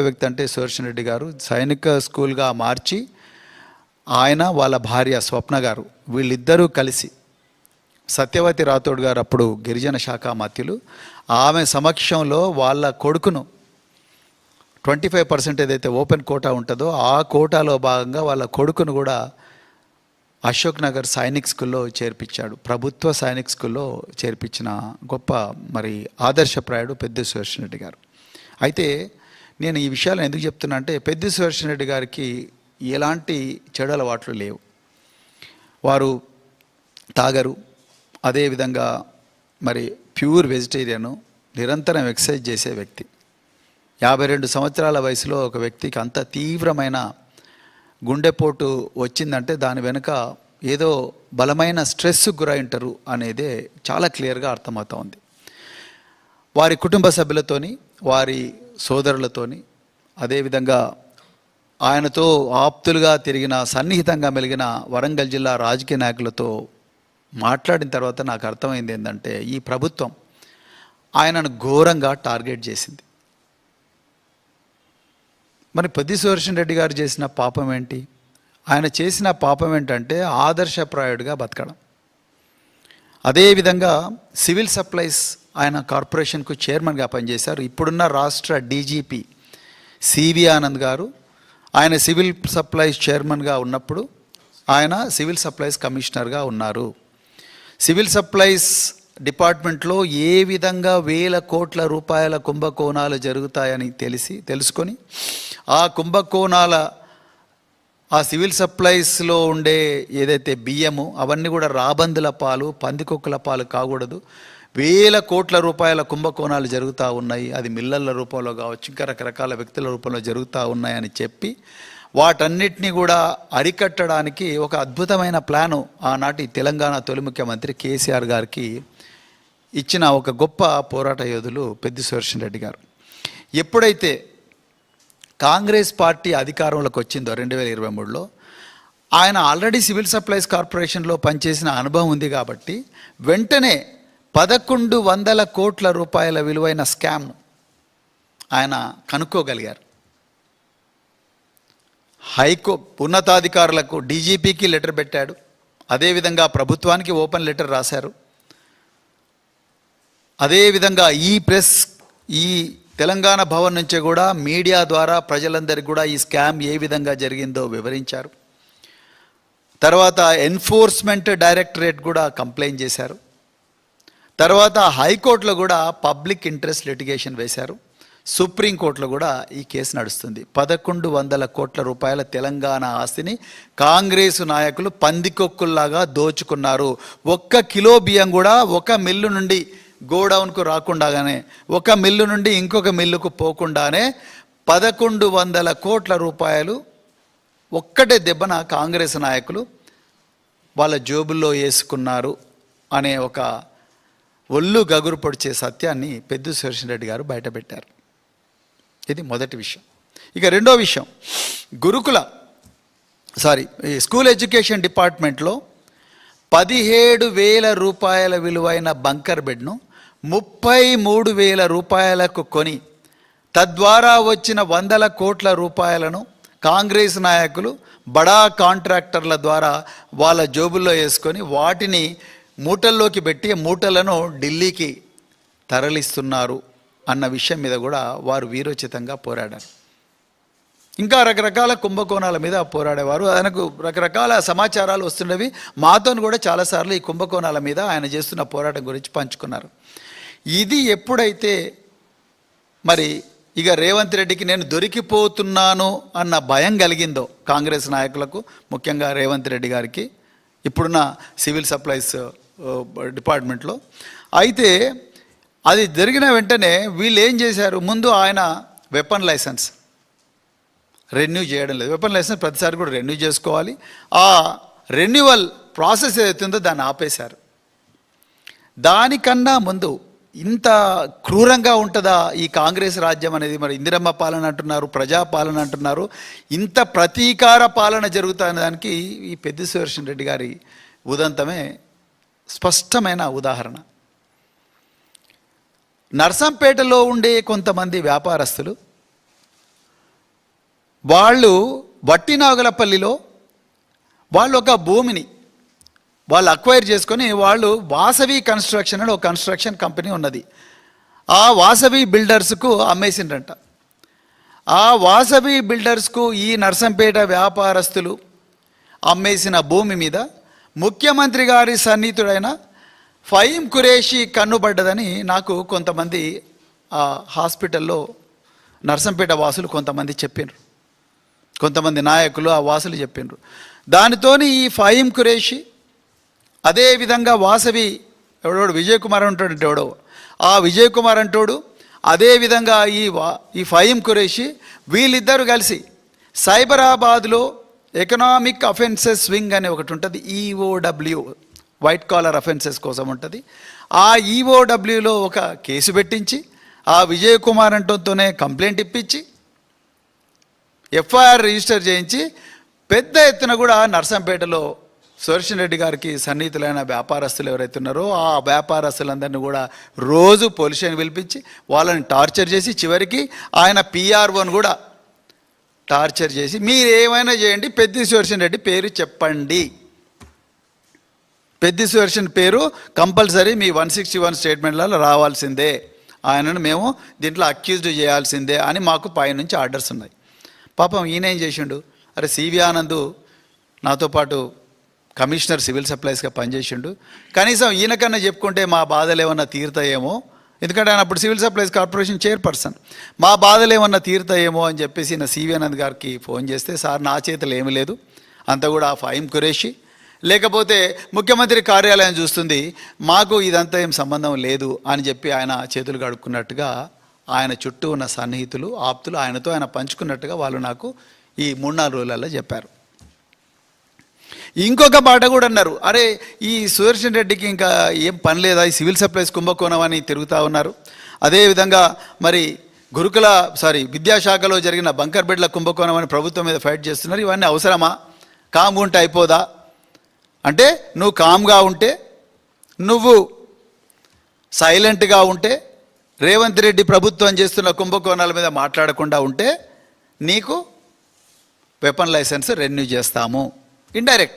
వ్యక్తి అంటే సుదర్శన్ రెడ్డి గారు. సైనిక స్కూల్గా మార్చి ఆయన వాళ్ళ భార్య స్వప్న గారు వీళ్ళిద్దరూ కలిసి, సత్యవతి రాథోడ్ గారు అప్పుడు గిరిజన శాఖ మంత్రులు, ఆమె సమక్షంలో వాళ్ళ కొడుకును 25% ఏదైతే ఓపెన్ కోటా ఉంటుందో ఆ కోటాలో భాగంగా వాళ్ళ కొడుకును కూడా అశోక్ నగర్ సైనిక్ స్కూల్లో చేర్పించాడు. ప్రభుత్వ సైనిక్ స్కూల్లో చేర్పించిన గొప్ప మరి ఆదర్శప్రాయుడు పెద్ది సుదర్శన్ రెడ్డి గారు. అయితే నేను ఈ విషయాలు ఎందుకు చెప్తున్నా అంటే, పెద్ది సుదర్శన్ రెడ్డి గారికి ఎలాంటి చెడు అలవాట్లు లేవు. వారు తాగరు, అదేవిధంగా మరి ప్యూర్ వెజిటేరియను, నిరంతరం ఎక్సర్సైజ్ చేసే వ్యక్తి. 52 సంవత్సరాల వయసులో ఒక వ్యక్తికి అంత తీవ్రమైన గుండెపోటు వచ్చిందంటే దాని వెనుక ఏదో బలమైన స్ట్రెస్కు గురైంటారు అనేదే చాలా క్లియర్గా అర్థమవుతూ ఉంది. వారి కుటుంబ సభ్యులతోని, వారి సోదరులతోని, అదేవిధంగా ఆయనతో ఆప్తులుగా తిరిగిన, సన్నిహితంగా మెలిగిన వరంగల్ జిల్లా రాజకీయ నాయకులతో మాట్లాడిన తర్వాత నాకు అర్థమైంది ఏంటంటే, ఈ ప్రభుత్వం ఆయనను ఘోరంగా టార్గెట్ చేసింది. మరి పెద్ది సుదర్శన్ రెడ్డి గారు చేసిన పాపం ఏంటి? ఆయన చేసిన పాపం ఏంటంటే ఆదర్శప్రాయుడిగా బతకడం. అదేవిధంగా సివిల్ సప్లైస్ ఆయన కార్పొరేషన్కు చైర్మన్గా పనిచేశారు. ఇప్పుడున్న రాష్ట్ర డీజీపీ సివి ఆనంద్ గారు ఆయన సివిల్ సప్లైస్ చైర్మన్గా ఉన్నప్పుడు ఆయన సివిల్ సప్లైస్ కమిషనర్గా ఉన్నారు. సివిల్ సప్లైస్ డిపార్ట్మెంట్లో ఏ విధంగా వేల కోట్ల రూపాయల కుంభకోణాలు జరుగుతాయని తెలుసుకొని ఆ కుంభకోణాల, ఆ సివిల్ సప్లైస్లో ఉండే ఏదైతే బియ్యము అవన్నీ కూడా రాబందుల పాలు, పందికొక్కుల పాలు కాకూడదు. వేల కోట్ల రూపాయల కుంభకోణాలు జరుగుతూ ఉన్నాయి. అది మిల్లర్ల రూపంలో కావచ్చు, ఇంకా రకరకాల వ్యక్తుల రూపంలో జరుగుతూ ఉన్నాయని చెప్పి వాటన్నిటినీ కూడా అరికట్టడానికి ఒక అద్భుతమైన ప్లాను ఆనాటి తెలంగాణ తొలి ముఖ్యమంత్రి కేసీఆర్ గారికి ఇచ్చిన ఒక గొప్ప పోరాట యోధులు పెద్ది సుదర్శన్ రెడ్డి గారు. ఎప్పుడైతే కాంగ్రెస్ పార్టీ అధికారంలోకి వచ్చిందో 2023లో, ఆయన ఆల్రెడీ సివిల్ సప్లైస్ కార్పొరేషన్లో పనిచేసిన అనుభవం ఉంది కాబట్టి వెంటనే 1100 కోట్ల రూపాయల విలువైన స్కామ్ను ఆయన కనుక్కోగలిగారు. ఉన్నతాధికారులకు, డీజీపీకి లెటర్ పెట్టాడు. అదేవిధంగా ప్రభుత్వానికి ఓపెన్ లెటర్ రాశారు. అదేవిధంగా ఈ తెలంగాణ భవన్ నుంచి కూడా మీడియా ద్వారా ప్రజలందరికీ కూడా ఈ స్కామ్ ఏ విధంగా జరిగిందో వివరించారు. తర్వాత ఎన్ఫోర్స్మెంట్ డైరెక్టరేట్ కూడా కంప్లైంట్ చేశారు. తర్వాత హైకోర్టులో కూడా పబ్లిక్ ఇంట్రెస్ట్ లిటిగేషన్ వేశారు. సుప్రీంకోర్టులో కూడా ఈ కేసు నడుస్తుంది. 1100 కోట్ల రూపాయల తెలంగాణ ఆస్తిని కాంగ్రెసు నాయకులు పందికొక్కుల్లాగా దోచుకున్నారు. 1 కిలో బియ్యం కూడా ఒక మిల్లు నుండి గోడౌన్కు రాకుండానే, ఒక మిల్లు నుండి ఇంకొక మిల్లుకు పోకుండానే 1100 కోట్ల రూపాయలు ఒక్కటే దెబ్బన కాంగ్రెస్ నాయకులు వాళ్ళ జోబుల్లో వేసుకున్నారు అనే ఒక ఒళ్ళు గగురు పొడిచే సత్యాన్ని పెద్ది సుదర్శన్ రెడ్డి గారు బయటపెట్టారు. ఇది మొదటి విషయం. ఇక రెండో విషయం, స్కూల్ ఎడ్యుకేషన్ డిపార్ట్మెంట్లో 17,000 రూపాయల విలువైన బంకర్ బెడ్ను 33,000 రూపాయలకు కొని, తద్వారా వచ్చిన 100 కోట్ల రూపాయలను కాంగ్రెస్ నాయకులు బడా కాంట్రాక్టర్ల ద్వారా వాళ్ళ జోబుల్లో వేసుకొని వాటిని మూటల్లోకి పెట్టి మూటలను ఢిల్లీకి తరలిస్తున్నారు అన్న విషయం మీద కూడా వారు వీరోచితంగా పోరాడారు. ఇంకా రకరకాల కుంభకోణాల మీద పోరాడేవారు. ఆయనకు రకరకాల సమాచారాలు వస్తున్నవి. మాతో కూడా చాలాసార్లు ఈ కుంభకోణాల మీద ఆయన చేస్తున్న పోరాటం గురించి పంచుకున్నారు. ఇది ఎప్పుడైతే మరి ఇక రేవంత్ రెడ్డికి నేను దొరికిపోతున్నాను అన్న భయం కలిగిందో కాంగ్రెస్ నాయకులకు, ముఖ్యంగా రేవంత్ రెడ్డి గారికి ఇప్పుడున్న సివిల్ సప్లైస్ డిపార్ట్మెంట్లో, అయితే అది జరిగిన వెంటనే వీళ్ళు ఏం చేశారు, ముందు ఆయన వెపన్ లైసెన్స్ రెన్యూ చేయడం లేదు. వెపన్ లైసెన్స్ ప్రతిసారి కూడా రెన్యూ చేసుకోవాలి. ఆ రెన్యువల్ ప్రాసెస్ ఏదైతుందో దాన్ని ఆపేశారు. దానికన్నా ముందు ఇంత క్రూరంగా ఉంటుందా ఈ కాంగ్రెస్ రాజ్యం అనేది? మరి ఇందిరమ్మ పాలన అంటున్నారు, ప్రజాపాలన అంటున్నారు, ఇంత ప్రతీకార పాలన జరుగుతున్న దానికి ఈ పెద్ది సుదర్శన్ రెడ్డి గారి ఉదంతమే స్పష్టమైన ఉదాహరణ. నర్సంపేటలో ఉండే కొంతమంది వ్యాపారస్తులు వాళ్ళు వట్టినాగులపల్లిలో వాళ్ళు ఒక భూమిని వాళ్ళు అక్వైర్ చేసుకొని వాళ్ళు వాసవి కన్స్ట్రక్షన్ అని ఒక కన్స్ట్రక్షన్ కంపెనీ ఉన్నది. ఆ వాసవి బిల్డర్స్కు అమ్మేసిండ్రంట. ఆ వాసవి బిల్డర్స్కు ఈ నర్సంపేట వ్యాపారస్తులు అమ్మేసిన భూమి మీద ముఖ్యమంత్రి గారి సన్నిహితుడైన ఫహీం ఖురేషీ కన్నుబడ్డదని నాకు కొంతమంది ఆ హాస్పిటల్లో నర్సంపేట వాసులు కొంతమంది చెప్పినారు, కొంతమంది నాయకులు ఆ వాసులు చెప్పినారు. దానితోని ఈ ఫహీం ఖురేషీ అదేవిధంగా వాసవి ఎవడోడు విజయ్ కుమార్ అంటాడు ఎవడో ఆ విజయ్ కుమార్ అంటోడు అదేవిధంగా ఈ ఫహీం ఖురేషీ వీళ్ళిద్దరూ కలిసి సైబరాబాద్లో ఎకనామిక్ అఫెన్సెస్ వింగ్ అనే ఒకటి ఉంటుంది, ఈఓడబ్ల్యూ వైట్ కాలర్ అఫెన్సెస్ కోసం ఉంటుంది. ఆ ఈఓడబ్ల్యూలో ఒక కేసు పెట్టించి ఆ విజయ్ కుమార్ అంటోతోనే కంప్లైంట్ ఇప్పించి ఎఫ్ఐఆర్ రిజిస్టర్ చేయించి పెద్ద ఎత్తున కూడా నర్సంపేటలో సుదర్శన్ రెడ్డి గారికి సన్నిహితులైన వ్యాపారస్తులు ఎవరైతే ఉన్నారో ఆ వ్యాపారస్తులందరినీ కూడా రోజు పోలీస్ స్టేషన్ పిలిపించి వాళ్ళని టార్చర్ చేసి చివరికి ఆయన పిఆర్ఓని కూడా టార్చర్ చేసి మీరు ఏమైనా చేయండి పెద్ది సుదర్శన్ రెడ్డి పేరు చెప్పండి, పెద్ది సుదర్శన్ పేరు కంపల్సరీ మీ 161 స్టేట్మెంట్లలో రావాల్సిందే, ఆయనను మేము దీంట్లో అక్యూజ్డ్ చేయాల్సిందే అని మాకు పైనుంచి ఆర్డర్స్ ఉన్నాయి. పాపం ఈయన ఏం చేసిండు, అరే సివి ఆనంద్ నాతో పాటు కమిషనర్ సివిల్ సప్లైస్గా పనిచేసిండు, కనీసం ఈయనకన్నా చెప్పుకుంటే మా బాధలు ఏమన్నా తీరుతాయేమో, ఎందుకంటే ఆయన అప్పుడు సివిల్ సప్లైస్ కార్పొరేషన్ చైర్పర్సన్, మా బాధలు ఏమన్నా తీరుతాయేమో అని చెప్పేసి నా సివి ఆనంద్ గారికి ఫోన్ చేస్తే సార్ నా చేతులు ఏమీ లేదు, అంతా కూడా ఫహీం ఖురేషీ లేకపోతే ముఖ్యమంత్రి కార్యాలయం చూస్తుంది, మాకు ఇదంతా ఏం సంబంధం లేదు అని చెప్పి ఆయన చేతులు కడుక్కున్నట్టుగా ఆయన చుట్టూ ఉన్న సన్నిహితులు ఆప్తులు ఆయనతో ఆయన పంచుకున్నట్టుగా వాళ్ళు నాకు ఈ 3-4 రోజులలో చెప్పారు. ఇంకొక మాట కూడా అన్నారు, అరే ఈ సుదర్శన్ రెడ్డికి ఇంకా ఏం పని లేదా, ఈ సివిల్ సప్లైస్ కుంభకోణం అని తిరుగుతూ ఉన్నారు, అదేవిధంగా మరి విద్యాశాఖలో జరిగిన బంకర్ బెడ్ల కుంభకోణం అని ప్రభుత్వం మీద ఫైట్ చేస్తున్నారు, ఇవన్నీ అవసరమా, కామ్గా ఉంటే అయిపోదా అంటే నువ్వు కామ్గా ఉంటే, నువ్వు సైలెంట్గా ఉంటే, రేవంత్ రెడ్డి ప్రభుత్వం చేస్తున్న కుంభకోణాల మీద మాట్లాడకుండా ఉంటే నీకు వెపన్ లైసెన్స్ రెన్యూ చేస్తాము, ఇండైరెక్ట్